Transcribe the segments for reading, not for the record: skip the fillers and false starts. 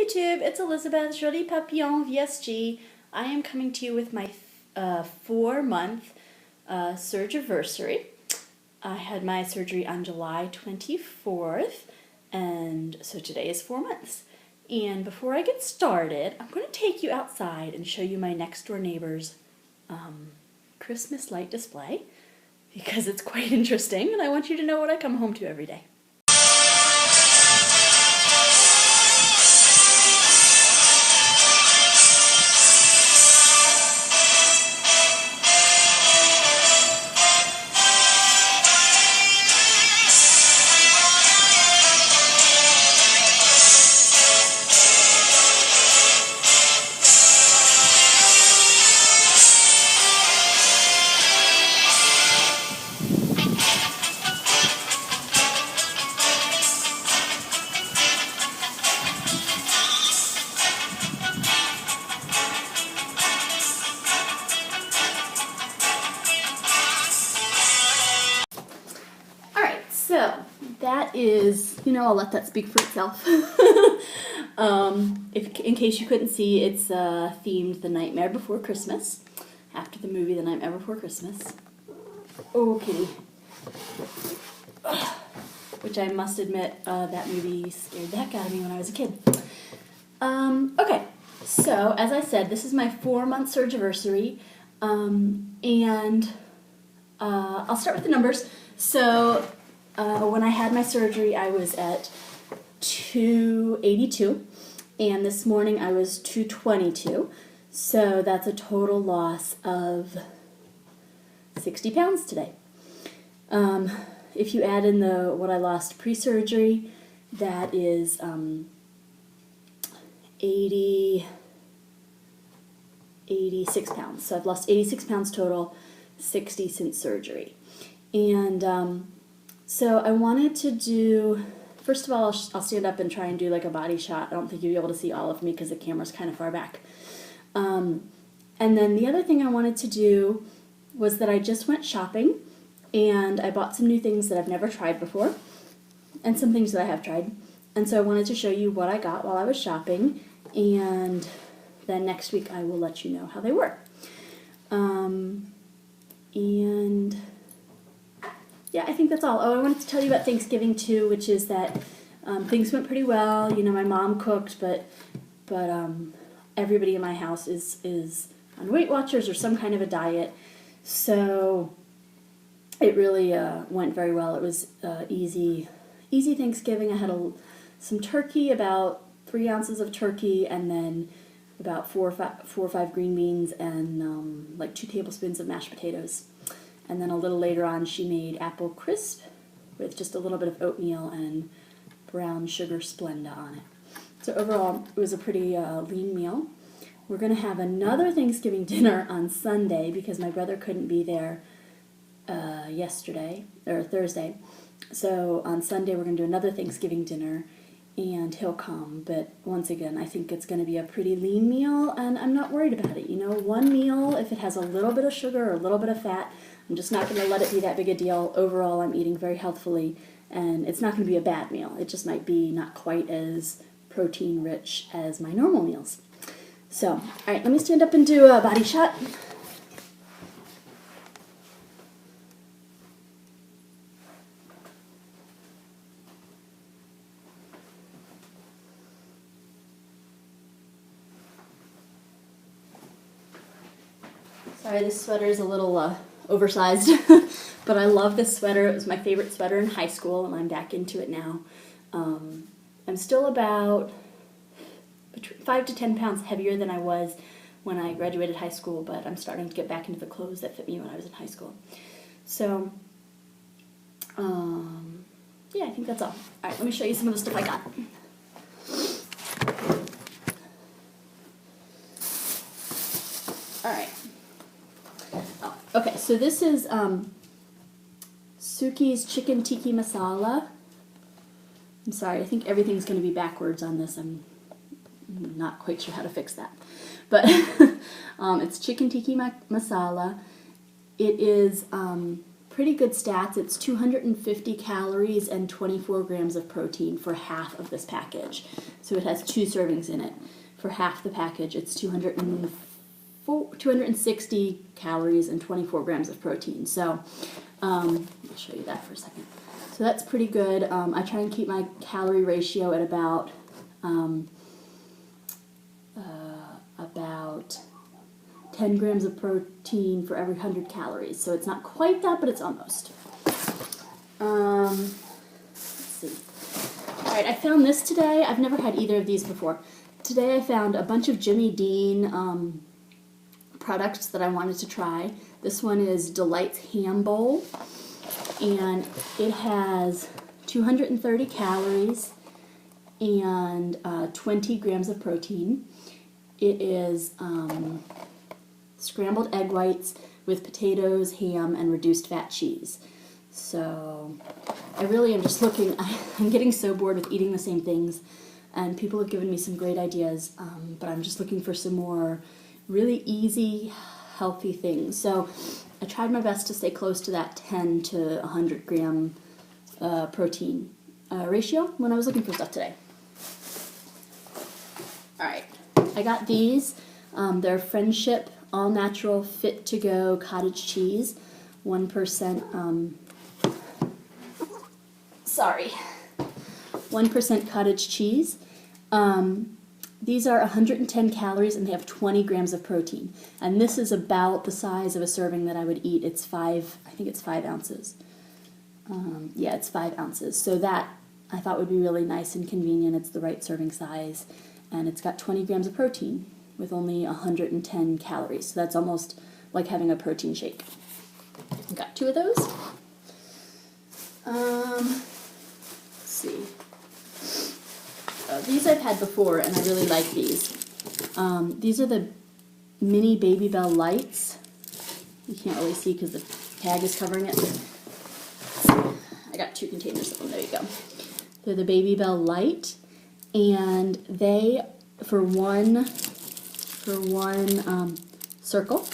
YouTube, it's Elizabeth, Jolie Papillon, VSG. I am coming to you with my 4-month surgiversary. I had my surgery on July 24th, and so today is 4 months. And before I get started, I'm going to take you outside and show you my next door neighbor's Christmas light display, because it's quite interesting, and I want you to know what I come home to every day. So that is, I'll let that speak for itself. In case you couldn't see, it's themed The Nightmare Before Christmas, after the movie The Nightmare Before Christmas. Oh, kitty. Which I must admit, that movie scared the heck out of me when I was a kid. Okay, so as I said, this is my 4-month surgiversary, and I'll start with the numbers. So when I had my surgery, I was at 282, and this morning I was 222, so that's a total loss of 60 pounds today. If you add in what I lost pre-surgery, that is 86 pounds. So I've lost 86 pounds total, 60 since surgery. And so I wanted to do, first of all, I'll stand up and try and do like a body shot. I don't think you'll be able to see all of me because the camera's kind of far back. And then the other thing I wanted to do was that I just went shopping and I bought some new things that I've never tried before and some things that I have tried. And so I wanted to show you what I got while I was shopping, and then next week I will let you know how they were. And yeah, I think that's all. Oh, I wanted to tell you about Thanksgiving too, which is that things went pretty well. My mom cooked, but everybody in my house is on Weight Watchers or some kind of a diet, so it really went very well. It was easy Thanksgiving. I had some turkey, about 3 ounces of turkey, and then about 4 or 5 green beans, and like 2 tablespoons of mashed potatoes. And then a little later on, she made apple crisp with just a little bit of oatmeal and brown sugar Splenda on it. So overall, it was a pretty lean meal. We're going to have another Thanksgiving dinner on Sunday because my brother couldn't be there Thursday. So on Sunday, we're going to do another Thanksgiving dinner, and he'll come. But once again, I think it's going to be a pretty lean meal, and I'm not worried about it. One meal, if it has a little bit of sugar or a little bit of fat, I'm just not going to let it be that big a deal. Overall, I'm eating very healthfully, and it's not going to be a bad meal. It just might be not quite as protein-rich as my normal meals. So, all right, let me stand up and do a body shot. Sorry, this sweater is a little oversized, but I love this sweater. It was my favorite sweater in high school, and I'm back into it now. I'm still about 5 to 10 pounds heavier than I was when I graduated high school, but I'm starting to get back into the clothes that fit me when I was in high school. So, yeah, I think that's all. All right, let me show you some of the stuff I got. All right. Okay, so this is Suki's Chicken Tiki Masala. I'm sorry, I think everything's going to be backwards on this. I'm not quite sure how to fix that. But it's Chicken Tiki Masala. It is pretty good stats. It's 250 calories and 24 grams of protein for half of this package. So it has 2 servings in it. For half the package, it's 260 calories and 24 grams of protein. So I'll show you that for a second. So that's pretty good. I try and keep my calorie ratio at about 10 grams of protein for every 100 calories. So it's not quite that, but it's almost. Let's see. All right, I found this today. I've never had either of these before. Today I found a bunch of Jimmy Dean products that I wanted to try. This one is Delight's Ham Bowl, and it has 230 calories and 20 grams of protein. It is scrambled egg whites with potatoes, ham, and reduced fat cheese. So I really am just looking, I'm getting so bored with eating the same things, and people have given me some great ideas, but I'm just looking for some more really easy, healthy things. So I tried my best to stay close to that 10 to 100 gram protein ratio when I was looking for stuff today. Alright, I got these. They're Friendship All Natural Fit to Go Cottage Cheese, 1%, 1% cottage cheese. These are 110 calories and they have 20 grams of protein. And this is about the size of a serving that I would eat. It's 5 ounces. Yeah, it's 5 ounces. So that I thought would be really nice and convenient. It's the right serving size. And it's got 20 grams of protein with only 110 calories. So that's almost like having a protein shake. I got 2 of those. Let's see. These I've had before, and I really like these. These are the mini Baby Bell Lights. You can't really see because the tag is covering it. I got 2 containers of them. There you go. They're the Baby Bell Light, and they for one circle,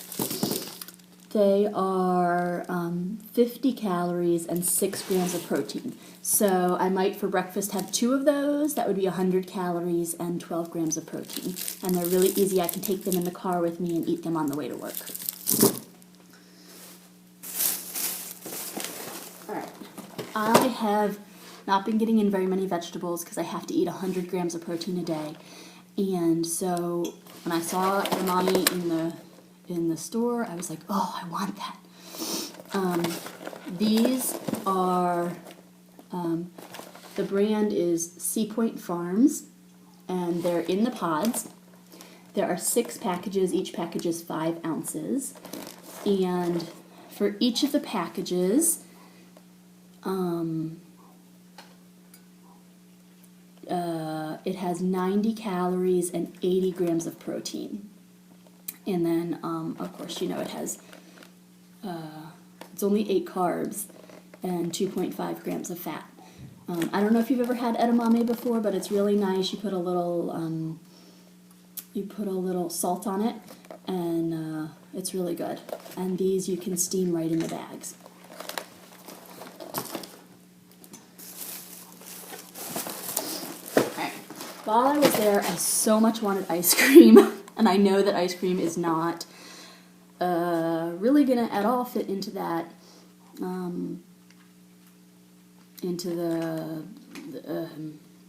they are 50 calories and 6 grams of protein. So I might for breakfast have 2 of those. That would be 100 calories and 12 grams of protein. And they're really easy. I can take them in the car with me and eat them on the way to work. All right. I have not been getting in very many vegetables because I have to eat 100 grams of protein a day. And so when I saw edamame in the store, I was like, oh, I want that. These are, the brand is Sea Point Farms, and they're in the pods. There are 6 packages. Each package is 5 ounces. And for each of the packages, it has 90 calories and 80 grams of protein. And then, of course, you know, it has, it's only 8 carbs and 2.5 grams of fat. I don't know if you've ever had edamame before, but it's really nice. You put a little salt on it, and it's really good. And these you can steam right in the bags. While I was there, I so much wanted ice cream, and I know that ice cream is not really going to at all fit into that, into the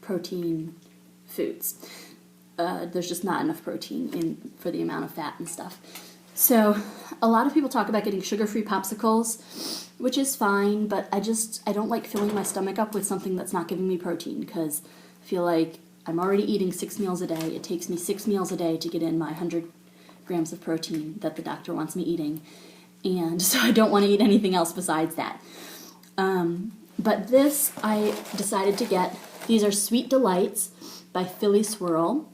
protein foods. There's just not enough protein for the amount of fat and stuff. So a lot of people talk about getting sugar-free popsicles, which is fine, but I don't like filling my stomach up with something that's not giving me protein, because I feel like I'm already eating 6 meals a day. It takes me 6 meals a day to get in my 100 grams of protein that the doctor wants me eating. And so I don't want to eat anything else besides that. But this I decided to get. These are Sweet Delights by Philly Swirl.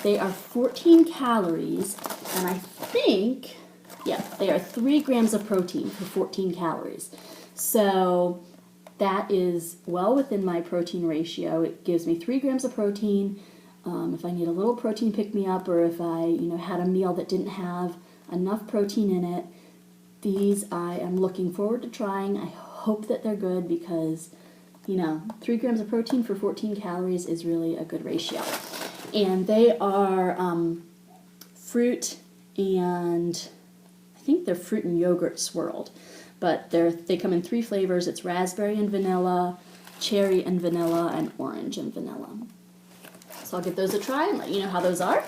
They are 14 calories, and I think, yeah, they are 3 grams of protein for 14 calories. So that is well within my protein ratio. It gives me 3 grams of protein. If I need a little protein pick-me-up, or if I had a meal that didn't have enough protein in it, these I am looking forward to trying. I hope that they're good because, 3 grams of protein for 14 calories is really a good ratio. And they are fruit and, I think they're fruit and yogurt swirled. But they come in 3 flavors. It's raspberry and vanilla, cherry and vanilla, and orange and vanilla. So I'll give those a try and let you know how those are.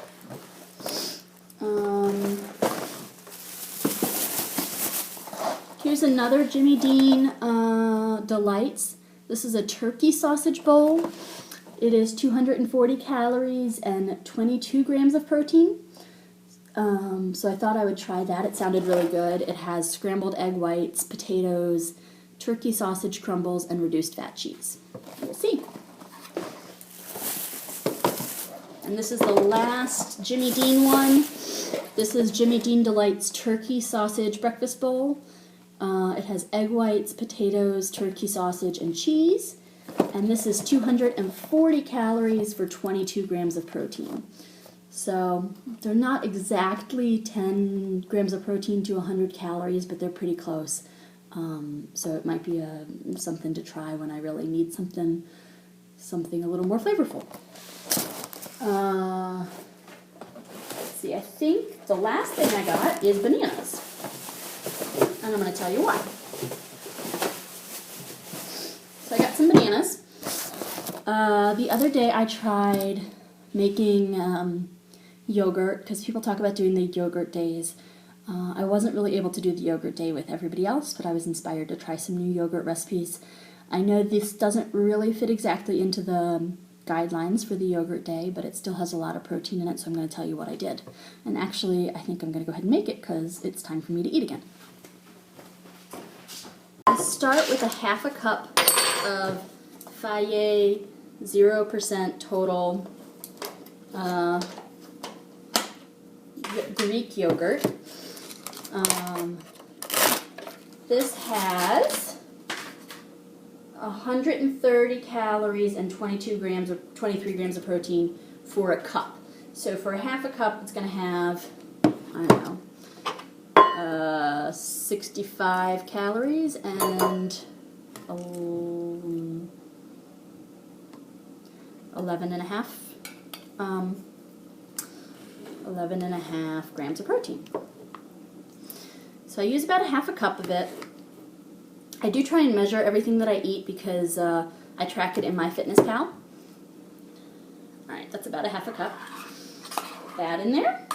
Here's another Jimmy Dean Delights. This is a turkey sausage bowl. It is 240 calories and 22 grams of protein. So I thought I would try that. It sounded really good. It has scrambled egg whites, potatoes, turkey sausage crumbles, and reduced fat cheese. We'll see. And this is the last Jimmy Dean one. This is Jimmy Dean Delights Turkey Sausage Breakfast Bowl. It has egg whites, potatoes, turkey sausage, and cheese. And this is 240 calories for 22 grams of protein. So they're not exactly 10 grams of protein to 100 calories, but they're pretty close. So it might be something to try when I really need something a little more flavorful. Let's see, I think the last thing I got is bananas. And I'm going to tell you why. So I got some bananas. The other day I tried making yogurt, because people talk about doing the yogurt days. I wasn't really able to do the yogurt day with everybody else, but I was inspired to try some new yogurt recipes. I know this doesn't really fit exactly into the guidelines for the yogurt day, but it still has a lot of protein in it, so I'm going to tell you what I did. And actually, I think I'm going to go ahead and make it because it's time for me to eat again. I start with a half a cup of Fage 0% total Greek yogurt. This has 130 calories and 23 grams of protein for a cup. So for a half a cup, it's going to have, I don't know, 65 calories and 11 and a half grams of protein. So I use about a half a cup of it. I do try and measure everything that I eat because I track it in MyFitnessPal. Alright, that's about a half a cup. Put that in there.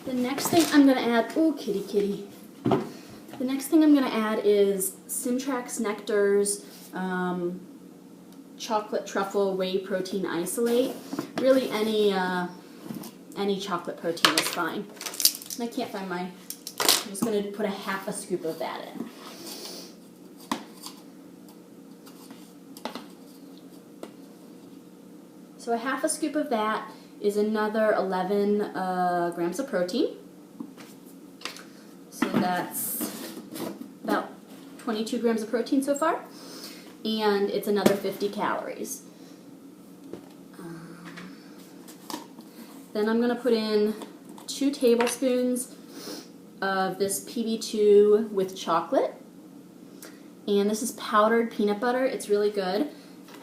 The next thing I'm going to add, oh kitty kitty. The next thing I'm going to add is Simtrax Nectar's chocolate truffle whey protein isolate. Really any chocolate protein is fine. And I can't find I'm just going to put a half a scoop of that in. So a half a scoop of that is another 11 grams of protein. So that's about 22 grams of protein so far. And it's another 50 calories. Then I'm going to put in 2 tablespoons of this PB2 with chocolate. And this is powdered peanut butter. It's really good.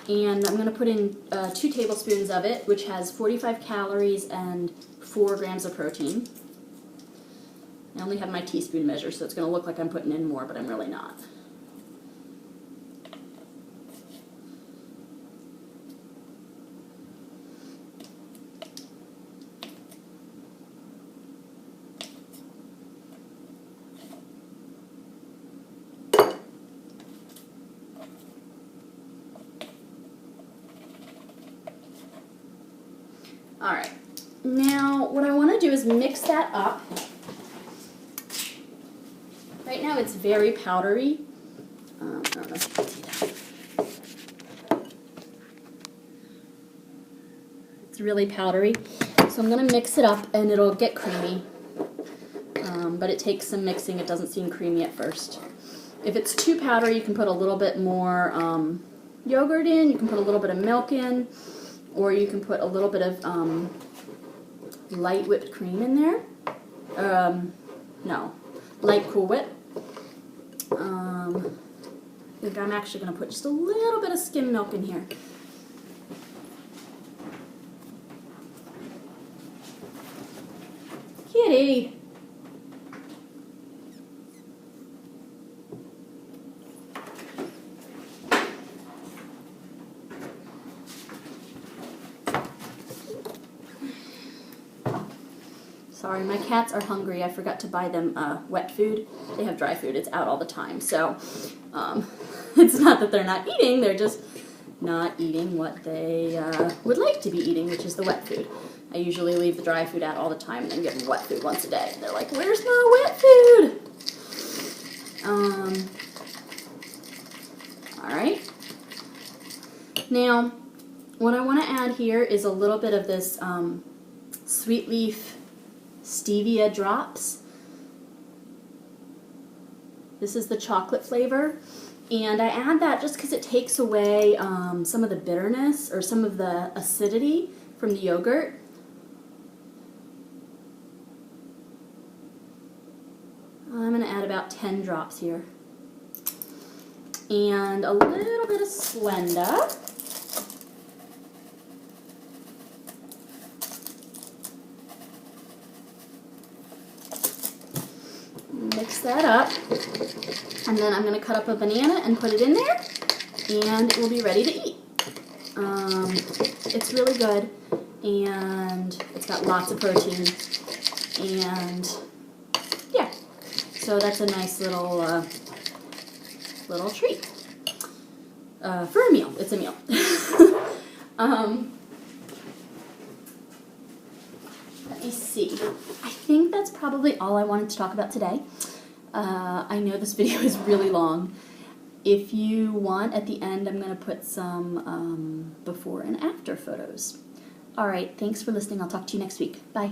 And I'm going to put in 2 tablespoons of it, which has 45 calories and 4 grams of protein. I only have my teaspoon measure, so it's going to look like I'm putting in more, but I'm really not. Alright, now what I want to do is mix that up. Right now it's very powdery. I don't know if you can see that. It's really powdery. So I'm going to mix it up and it'll get creamy. But it takes some mixing. It doesn't seem creamy at first. If it's too powdery, you can put a little bit more yogurt in. You can put a little bit of milk in. or you can put a little bit of light whipped cream in there. No, light Cool Whip. I think I'm actually going to put just a little bit of skim milk in here. Kitty! Sorry, my cats are hungry. I forgot to buy them wet food. They have dry food. It's out all the time. So it's not that they're not eating. They're just not eating what they would like to be eating, which is the wet food. I usually leave the dry food out all the time and then give them wet food once a day. They're like, where's my wet food? All right. Now, what I want to add here is a little bit of this sweet leaf stevia drops. This is the chocolate flavor, and I add that just because it takes away some of the bitterness or some of the acidity from the yogurt. I'm going to add about 10 drops here. And a little bit of Splenda. Mix that up. And then I'm going to cut up a banana and put it in there. And it will be ready to eat. It's really good. And it's got lots of protein. And yeah. So that's a nice little little treat for a meal. It's a meal. Let me see. I think that's probably all I wanted to talk about today. I know this video is really long. If you want, at the end, I'm going to put some before and after photos. All right. Thanks for listening. I'll talk to you next week. Bye.